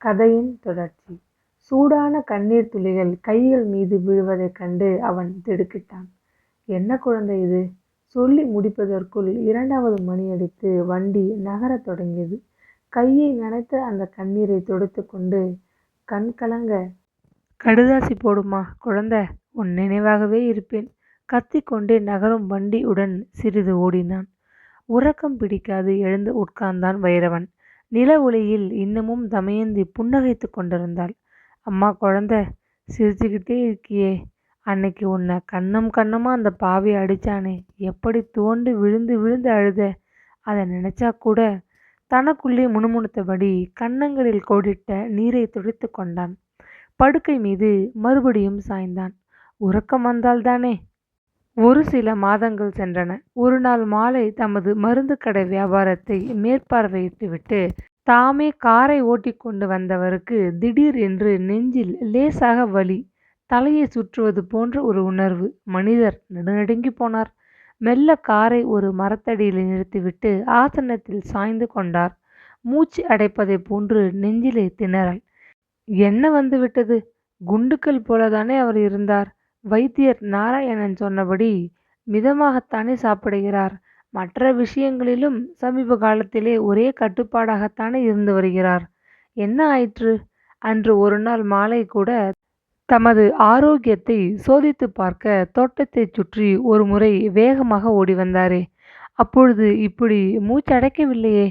கதையின் தொடர்ச்சி. சூடான கண்ணீர் துளிகள் கைகள் மீது விழுவதைக் கண்டு அவன் திடுக்கிட்டான். என்ன குழந்தை இது? சொல்லி முடிப்பதற்குள் 2வது மணியடித்து வண்டி நகரத் தொடங்கியது. கையை நனைத்த அந்த கண்ணீரை துடைத்து கொண்டு கண் கலங்க, கடுதாசி போடுமா குழந்தை, உன் நினைவாகவே இருப்பேன். கத்திக்கொண்டே நகரும் வண்டி உடன் சிறிது ஓடினான். உறக்கம் பிடிக்காது எழுந்து உட்கார்ந்தான் வைரவன். நில ஒளியில் இன்னமும் தமயந்தி புன்னகைத்து கொண்டிருந்தாள். அம்மா குழந்தை, சிரிச்சுக்கிட்டே இருக்கியே. அன்னைக்கு உன்னை கண்ணம் கண்ணமா அந்த பாவி அடிச்சானே, எப்படி துவண்டு விழுந்து விழுந்து அழுத. அதை நினைச்சா கூட. தனக்குள்ளே முணுமுணுத்தபடி கன்னங்களில் கோடிட்ட நீரை துடைத்து கொண்டான். படுக்கை மீது மறுபடியும் சாய்ந்தான். உறக்கம் வந்தால்தானே. ஒரு சில மாதங்கள் சென்றன. ஒரு நாள் மாலை தமது மருந்து கடை வியாபாரத்தை மேற்பார்வையிட்டுவிட்டு தாமே காரை ஓட்டிக்கொண்டு வந்தவருக்கு திடீர் என்று நெஞ்சில் லேசாக வலி, தலையை சுற்றுவது போன்ற ஒரு உணர்வு. மனிதர் நடுநடுங்கி போனார். மெல்ல காரை ஒரு மரத்தடியில் நிறுத்திவிட்டு ஆசனத்தில் சாய்ந்து கொண்டார். மூச்சு அடைப்பதை போன்று நெஞ்சிலே திணறல். என்ன வந்து விட்டது? குண்டுக்கல் போலதானே அவர் இருந்தார். வைத்தியர் நாராயணன் சொன்னபடி மிதமாகத்தானே சாப்பிடுகிறார். மற்ற விஷயங்களிலும் சமீப காலத்திலே ஒரே கட்டுப்பாடாகத்தானே இருந்து வருகிறார். என்ன ஆயிற்று? அன்று ஒரு நாள் மாலை கூட தமது ஆரோக்கியத்தை சோதித்து பார்க்க தோட்டத்தைச் சுற்றி ஒரு முறை வேகமாக ஓடி வந்தாரே, அப்பொழுது இப்படி மூச்சடைக்கவில்லையே.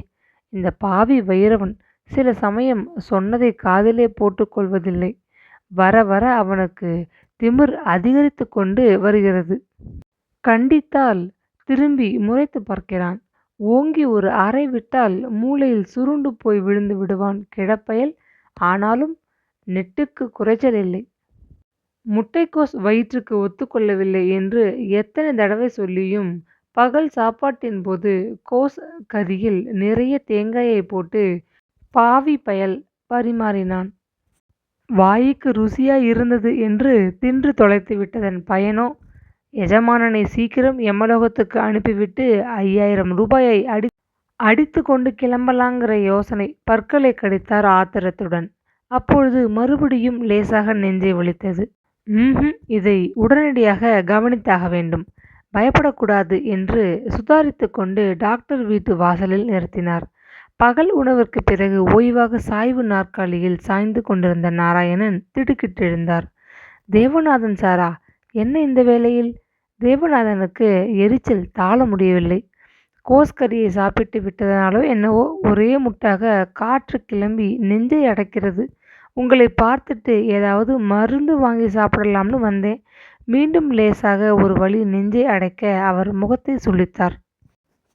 இந்த பாவி வைரவன் சில சமயம் சொன்னதை காதிலே போட்டுக்கொள்வதில்லை. வர வர அவனுக்கு திமிர் அதிகரித்து கொண்டு வருகிறது. கண்டித்தால் திரும்பி முறைத்து பார்க்கிறான். ஓங்கி ஒரு அறை விட்டால் மூளையில் சுருண்டு போய் விழுந்து விடுவான் கிழப்பயல். ஆனாலும் நெட்டுக்கு குறைச்சல் இல்லை. முட்டைக்கோஸ் வயிற்றுக்கு ஒத்துக்கொள்ளவில்லை என்று எத்தனை தடவை சொல்லியும் பகல் சாப்பாட்டின் போது கோஸ் கறியில் நிறைய தேங்காயை போட்டு பாவி பயல் பரிமாறினான். வாய்க்கு ருசியாய் இருந்தது என்று தின்று தொலைத்து விட்டதன் பயனோ, எஜமானனை சீக்கிரம் எமலோகத்துக்கு அனுப்பிவிட்டு 5000 ரூபாயை அடித்து கொண்டு கிளம்பலாங்கிற யோசனை. பற்களை கடித்தார் ஆத்திரத்துடன். அப்பொழுது மறுபடியும் லேசாக நெஞ்சை வலித்தது. இதை உடனடியாக கவனித்தாக வேண்டும். பயப்படக்கூடாது என்று சுதாரித்து கொண்டு டாக்டர் வீட்டு வாசலில் நிறுத்தினார். பகல் உணவிற்கு பிறகு ஓய்வாக சாய்வு நாற்காலியில் சாய்ந்து கொண்டிருந்த நாராயணன் திடுக்கிட்டெழுந்தார். தேவநாதன் சாரா, என்ன இந்த வேளையில்? தேவநாதனுக்கு எரிச்சல் தாழ முடியவில்லை. கோஸ்கரியை சாப்பிட்டு விட்டதனாலோ என்னவோ ஒரே முட்டாக காற்று கிளம்பி நெஞ்சை அடைக்கிறது. உங்களை பார்த்துட்டு ஏதாவது மருந்து வாங்கி சாப்பிடலாம்னு வந்தேன். மீண்டும் லேசாக ஒரு வழி நெஞ்சை அடைக்க அவர் முகத்தை சுளித்தார்.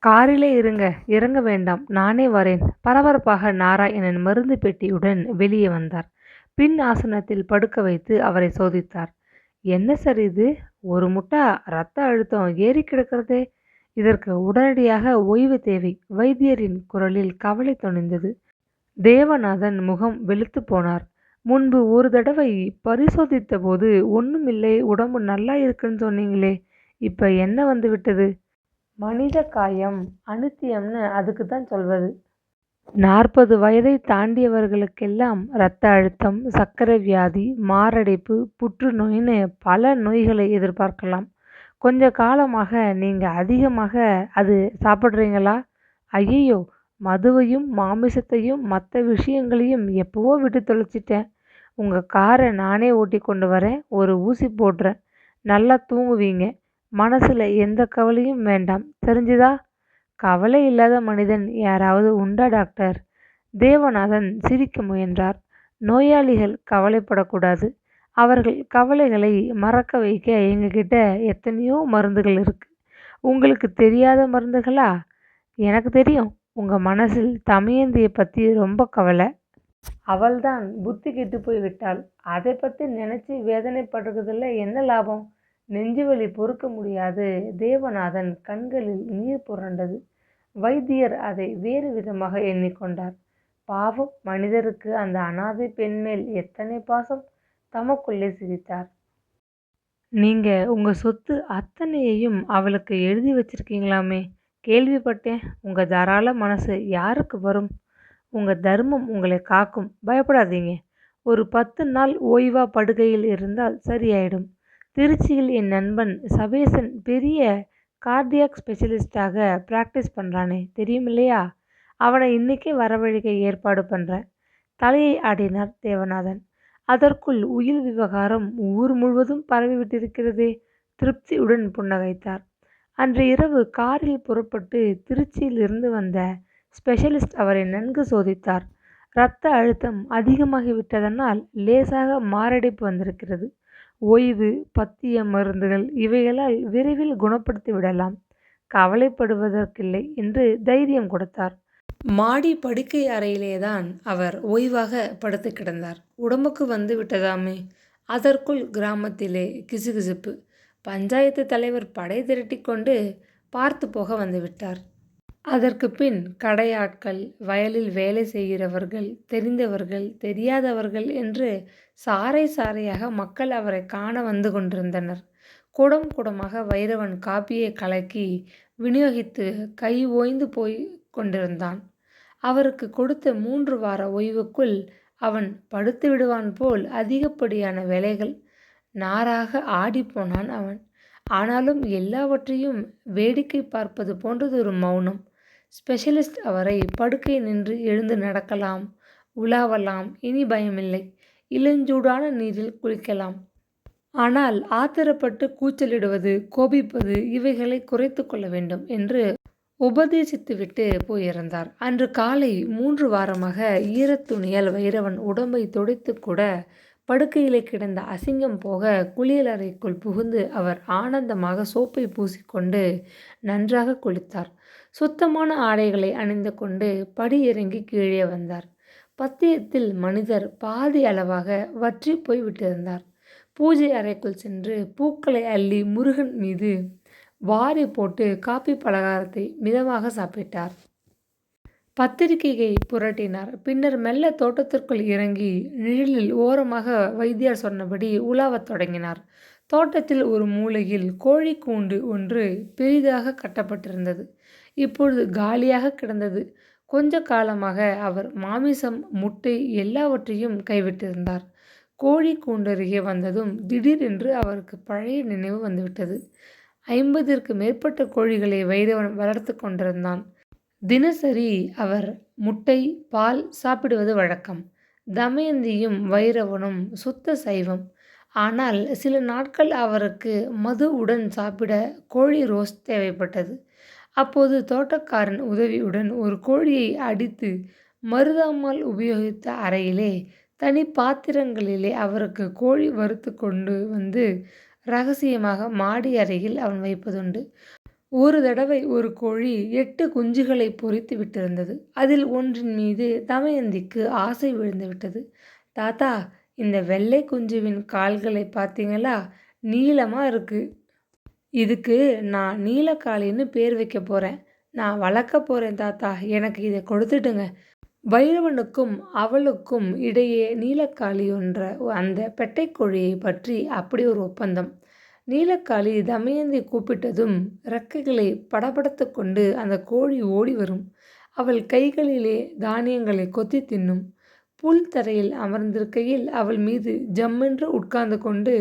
காரிலே இருங்க, இறங்க வேண்டாம், நானே வரேன். பரபரப்பாக நாராயணன் மருந்து பெட்டியுடன் வெளியே வந்தார். பின் ஆசனத்தில் படுக்க வைத்து அவரை சோதித்தார். என்ன சார் இது? ஒரு முட்டா இரத்த அழுத்தம் ஏறி கிடக்கிறதே. இதற்கு உடனடியாக ஓய்வு தேவை. வைத்தியரின் குரலில் கவலை தொனிந்தது. தேவநாதன் முகம் வெளுத்து போனார். முன்பு ஒரு தடவை பரிசோதித்த போது ஒன்றுமில்லை, உடம்பு நல்லா இருக்குன்னு சொன்னீங்களே, இப்ப என்ன வந்து விட்டது? மனித காயம் அனித்தியம்னு அதுக்கு தான் சொல்வது. 40 வயதை தாண்டியவர்களுக்கெல்லாம் இரத்த அழுத்தம், சர்க்கரை வியாதி, மாரடைப்பு, புற்றுநோயின்னு பல நோய்களை எதிர்பார்க்கலாம். கொஞ்ச காலமாக நீங்க அதிகமாக அது சாப்பிட்றீங்களா? ஐயையோ, மதுவையும் மாமிசத்தையும் மற்ற விஷயங்களையும் எப்பவோ விட்டு தொலைச்சிட்டேன். உங்க காரை நானே ஓட்டி கொண்டு வரேன். ஒரு ஊசி போடுறேன். நல்லா தூங்குவீங்க. மனசுல எந்த கவலையும் வேண்டாம், தெரிஞ்சுதா? கவலை இல்லாத மனிதன் யாராவது உண்டா டாக்டர்? தேவநாதன் சிரிக்க முயன்றார். நோயாளிகள் கவலைப்படக்கூடாது. அவர்கள் கவலைகளை மறக்க வைக்க எங்ககிட்ட எத்தனையோ மருந்துகள் இருக்கு. உங்களுக்கு தெரியாத மருந்துகளா? எனக்கு தெரியும். உங்க மனசில் தமயந்தியை பத்தி ரொம்ப கவலை. அவள்தான் புத்தி கெட்டு போய் விட்டாள். அதை பத்தி நினைச்சு வேதனைப்படுறதுல என்ன லாபம்? நெஞ்சுவலி பொறுக்க முடியாது. தேவநாதன் கண்களில் நீர் புரண்டது. வைத்தியர் அதை வேறு விதமாக எண்ணிக்கொண்டார். பாவம் மனிதருக்கு அந்த அனாதை பெண் மேல் எத்தனை பாசம்! தமக்குள்ளே சிரித்தார். நீங்க உங்க சொத்து அத்தனையையும் அவளுக்கு எழுதி வச்சிருக்கீங்களாமே, கேள்விப்பட்டேன். உங்க தாராள மனசு யாருக்கு வரும்? உங்கள் தர்மம் உங்களை காக்கும், பயப்படாதீங்க. ஒரு 10 நாள் ஓய்வா படுக்கையில் இருந்தால் சரியாயிடும். திருச்சியில் என் நண்பன் சபேசன் பெரிய கார்டியாக் ஸ்பெஷலிஸ்டாக பிராக்டிஸ் பண்ணுறானே, தெரியுமில்லையா? அவனை இன்னைக்கே வரவழைக்க ஏற்பாடு பண்ணுறேன். தலையை ஆடினார் தேவநாதன். அதற்குள் உயில் விவகாரம் ஊர் முழுவதும் பரவிவிட்டிருக்கிறதே. திருப்தியுடன் புன்னகைத்தார். அன்று இரவு காரில் புறப்பட்டு திருச்சியிலிருந்து வந்த ஸ்பெஷலிஸ்ட் அவரை நன்கு சோதித்தார். இரத்த அழுத்தம் அதிகமாகிவிட்டதனால் லேசாக மாரடைப்பு வந்திருக்கிறது. ஓய்வு, பத்திய மருந்துகள் இவைகளால் விரைவில் குணப்படுத்தி விடலாம். கவலைப்படுவதற்கில்லை என்று தைரியம் கொடுத்தார். மாடி படுக்கை அறையிலேதான் அவர் ஓய்வாக படுத்து கிடந்தார். உடம்புக்கு வந்து விட்டதாமே. அதற்குள் கிராமத்திலே கிசுகிசுப்பு. பஞ்சாயத்து தலைவர் படை திரட்டிக்கொண்டு பார்த்து போக வந்துவிட்டார். அதற்கு பின் கடையாட்கள், வயலில் வேலை செய்கிறவர்கள், தெரிந்தவர்கள், தெரியாதவர்கள் என்று சாறை சாறையாக மக்கள் அவரை காண வந்து கொண்டிருந்தனர். குடம் குடமாக வைரவன் காப்பியை கலக்கி விநியோகித்து கை ஓய்ந்து போய் கொண்டிருந்தான். அவருக்கு கொடுத்த 3 வார ஓய்வுக்குள் அவன் படுத்து விடுவான் போல் அதிகப்படியான வேலைகள். நாராக ஆடிப்போனான் அவன். ஆனாலும் எல்லாவற்றையும் வேடிக்கை பார்ப்பது போன்றது ஒரு மௌனம். ஸ்பெஷலிஸ்ட் அவரை படுக்கை நின்று எழுந்து நடக்கலாம், உலாவலாம், இனி பயமில்லை. இளஞ்சூடான நீரில் குளிக்கலாம். ஆனால் ஆத்திரப்பட்டு கூச்சலிடுவது, கோபிப்பது இவைகளை குறைத்து கொள்ள வேண்டும் என்று உபதேசித்துவிட்டு போயிருந்தார். அன்று காலை 3 வாரமாக ஈரத்துணியால் வைரவன் உடம்பை துடைத்து கூட படுக்கையிலே கிடந்த அசிங்கம் போக குளியலறைக்குள் புகுந்து அவர் ஆனந்தமாக சோப்பை பூசிக்கொண்டு நன்றாக குளித்தார். சுத்தமான ஆடைகளை அணிந்து கொண்டு படி இறங்கி கீழே வந்தார். பத்தியத்தில் மனிதர் பாதி அளவாக வற்றி போய் விட்டிருந்தார். பூஜை அறைக்குள் சென்று பூக்களை அள்ளி முருகன் மீது வாரி போட்டு காப்பி பலகாரத்தை மிதமாக சாப்பிட்டார். பத்திரிகையை புரட்டினார். பின்னர் மெல்ல தோட்டத்திற்குள் இறங்கி நிழலில் ஓரமாக வைத்தியர் சொன்னபடி உலாவத் தொடங்கினார். தோட்டத்தில் ஒரு மூலையில் கோழி கூண்டு ஒன்று பெரிதாக கட்டப்பட்டிருந்தது. இப்பொழுது காலியாக கிடந்தது. கொஞ்ச காலமாக அவர் மாமிசம், முட்டை எல்லாவற்றையும் கைவிட்டிருந்தார். கோழி கூண்டருகே வந்ததும் திடீரென்று அவருக்கு பழைய நினைவு வந்துவிட்டது. 50ற்கு மேற்பட்ட கோழிகளை வைரவன் வளர்த்து கொண்டிருந்தான். தினசரி அவர் முட்டை, பால் சாப்பிடுவது வழக்கம். தமயந்தியும் வைரவனும் சுத்த சைவம். ஆனால் சில நாட்கள் அவருக்கு மது உடன் சாப்பிட கோழி ரோஸ்ட் தேவைப்பட்டது. அப்போது தோட்டக்காரன் உதவியுடன் ஒரு கோழியை அடித்து மருதாம்மாள் உபயோகித்த அறையிலே தனி பாத்திரங்களிலே அவருக்கு கோழி வறுத்து கொண்டு வந்து ரகசியமாக மாடி அறையில் அவன் வைப்பதுண்டு. ஒரு தடவை ஒரு கோழி 8 குஞ்சுகளை பொரித்து விட்டிருந்தது. அதில் ஒன்றின் மீது தமயந்திக்கு ஆசை விழுந்துவிட்டது. தாத்தா, இந்த வெள்ளை குஞ்சுவின் கால்களை பார்த்தீங்களா? நீளமாக இருக்கு. இதுக்கு நான் நீலக்காளின்னு பேர் வைக்க போகிறேன். நான் வளர்க்க போகிறேன் தாத்தா, எனக்கு இதை கொடுத்துடுங்க. வைரவனுக்கும் அவளுக்கும் இடையே நீலக்காளி என்ற அந்த பெட்டைக்கோழியை பற்றி அப்படி ஒரு ஒப்பந்தம். நீலக்காளி தமயந்தி கூப்பிட்டதும் இறக்கைகளை படபடத்து கொண்டு அந்த கோழி ஓடி வரும். அவள் கைகளிலே தானியங்களை கொத்தி தின்னும். புல் தரையில் அமர்ந்திருக்கையில் அவள் மீது ஜம்மென்று உட்கார்ந்து கொண்டு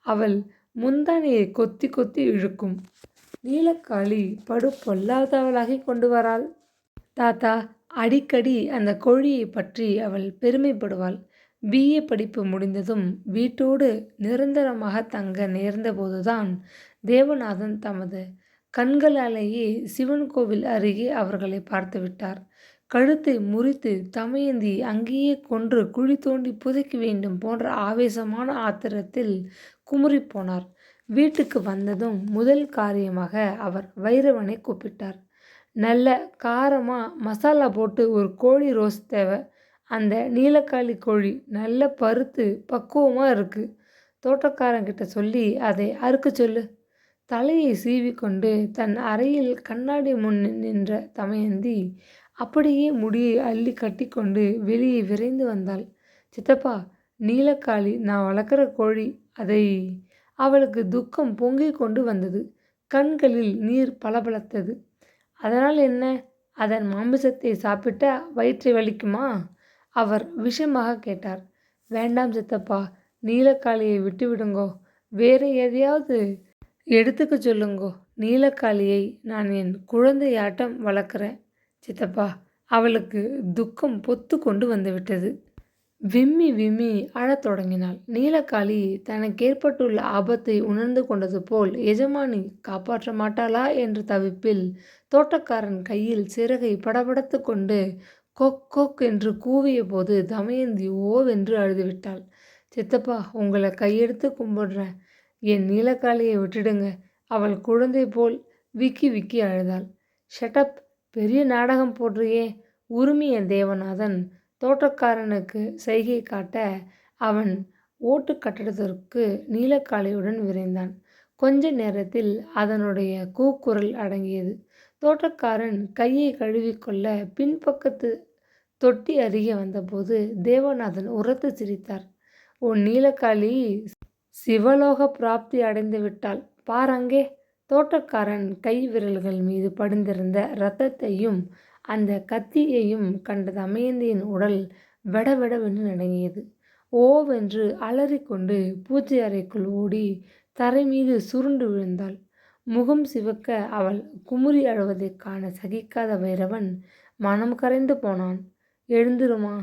அவள் முந்தானையை கொத்தி கொத்தி இழுக்கும். நீலக்காளி படு பொல்லாதவளாகி கொண்டு வராள். தாத்தா, அடிக்கடி அந்த கோழியை பற்றி அவள் பெருமைப்படுவாள். BA படிப்பு முடிந்ததும் வீட்டோடு நிரந்தரமாக தங்க நேர்ந்தபோதுதான் தேவநாதன் தமது கண்களாலேயே சிவன் கோவில் அருகே அவர்களை பார்த்துவிட்டார். கழுத்தை முறித்து தமயந்தி அங்கேயே கொன்று குழி தோண்டி புதைக்க வேண்டும் போன்ற ஆவேசமான ஆத்திரத்தில் குமுறிப்போனார். வீட்டுக்கு வந்ததும் முதல் காரியமாக அவர் வைரவனை கூப்பிட்டார். நல்ல காரமாக மசாலா போட்டு ஒரு கோழி ரோஸ்ட் தேவை. அந்த நீலக்காளி கோழி நல்ல பருத்து பக்குவமாக இருக்குது. தோட்டக்காரங்கிட்ட சொல்லி அதை அறுக்க சொல்லு. தலையை சீவிக்கொண்டு தன் அறையில் கண்ணாடி முன் நின்ற தமயந்தி அப்படியே முடியை அள்ளி கட்டிக்கொண்டு வெளியே விரைந்து வந்தாள். சித்தப்பா, நீலக்காளி நான் வளர்க்குற கோழி. அதை... அவளுக்கு துக்கம் பொங்கிக் கொண்டு வந்தது. கண்களில் நீர் பளபளத்தது. அதனால் என்ன? அதன் மாமிசத்தை சாப்பிட்டா வயிற்றை வலிக்குமா? அவர் விஷமாக கேட்டார். வேண்டாம் சித்தப்பா, நீலக்காளியை விட்டு விடுங்கோ. வேற எதையாவது எடுத்துக்க சொல்லுங்கோ. நீலக்காளியை நான் என் குழந்தையாட்டம் வளர்க்குறேன் சித்தப்பா. அவளுக்கு துக்கம் பொத்து கொண்டு வந்துவிட்டது. விம்மி விம்மி அழத் தொடங்கினாள். நீலக்காளி தனக்கேற்பட்டுள்ள ஆபத்தை உணர்ந்து கொண்டது போல் எஜமானி காப்பாற்ற மாட்டாளா என்ற தவிப்பில் தோட்டக்காரன் கையில் சிறகை படபடத்து கொண்டு கொக் கொக் என்று கூவிய போது தமயந்தி ஓவென்று அழுதுவிட்டாள். சித்தப்பா, உங்களை கையெடுத்து கும்பிடுறேன், என் நீலக்காளியை விட்டுடுங்க. அவள் குழந்தை போல் விக்கி விக்கி அழுதாள். ஷட்டப், பெரிய நாடகம் போடுறியே, உருமிய தேவநாதன் தோட்டக்காரனுக்கு சைகை காட்ட அவன் ஓட்டு கட்டடத்திற்கு நீலக்காளியுடன் விரைந்தான். கொஞ்ச நேரத்தில் அதனுடைய கூக்குரல் அடங்கியது. தோட்டக்காரன் கையை கழுவிக்கொள்ள பின்பக்கத்து தொட்டி அருகே வந்தபோது தேவநாதன் உரத்து சிரித்தார். உன் நீலக்காளி சிவலோக பிராப்தி அடைந்து விட்டாள் பாரங்கே. தோட்டக்காரன் கை விரல்கள் மீது படிந்திருந்த இரத்தத்தையும் அந்த கத்தியையும் கண்ட தமயந்தியின் உடல் வெடவெடவென்று நடுங்கியது. ஓவென்று அலறிக்கொண்டு பூஜை அறைக்குள் ஓடி தரை மீது சுருண்டு விழுந்தாள். முகம் சிவக்க அவள் குமுறி அழுவதைக் காண சகிக்காத வைரவன் மனம் கரைந்து போனான். எழுந்துருமா.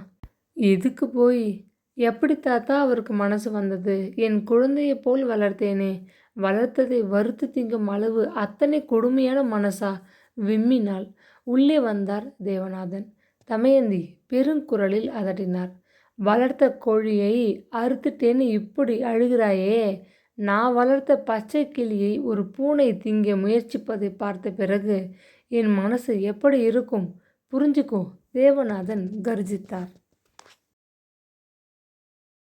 எதுக்கு போய்? எப்படி தாத்தா அவருக்கு மனசு வந்தது? என் குழந்தையைப் போல் வளர்த்தேனே, வளர்த்ததை வறுத்து திங்கும் அளவு அத்தனை கொடுமையான மனசா? விம்மினாள். உள்ளே வந்தார் தேவநாதன். தமயந்தி பெருங்குரலில் அதட்டினார். வளர்த்த கோழியை அறுத்துட்டேன்னு இப்படி அழுகிறாயே? நான் வளர்த்த பச்சை கிளியை ஒரு பூனை திங்க முயற்சிப்பதை பார்த்த பிறகு என் மனசு எப்படி இருக்கும் புரிஞ்சுக்கோ, தேவநாதன் கர்ஜித்தார்.